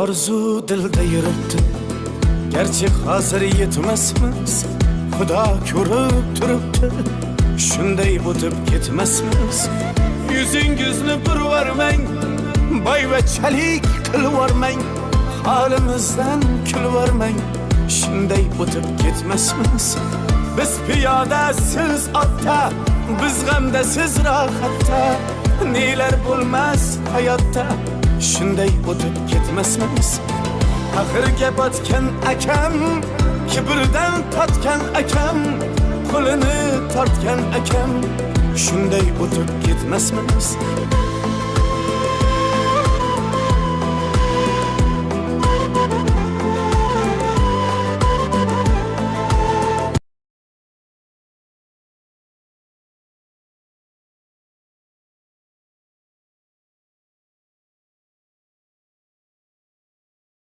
Arzu dilda yuribdi, gerçi hazır yetmesmiz. Xudo ko'rib turibdi, shunday o'tib ketmasmiz. Yuzingizni burvarmang, boyvachalik qilvormang, holimizdan kulvormang, shunday o'tib ketmasmiz. Biz piyoda, siz otda, biz g'amda, siz rohatda, nelar bo'lmas hayotda, shunday o'tib ketmasmiz. Axirga botgan akam, kibrdan totgan akam, qo'lini tortgan akam, shunday o'tib ketmasmiz.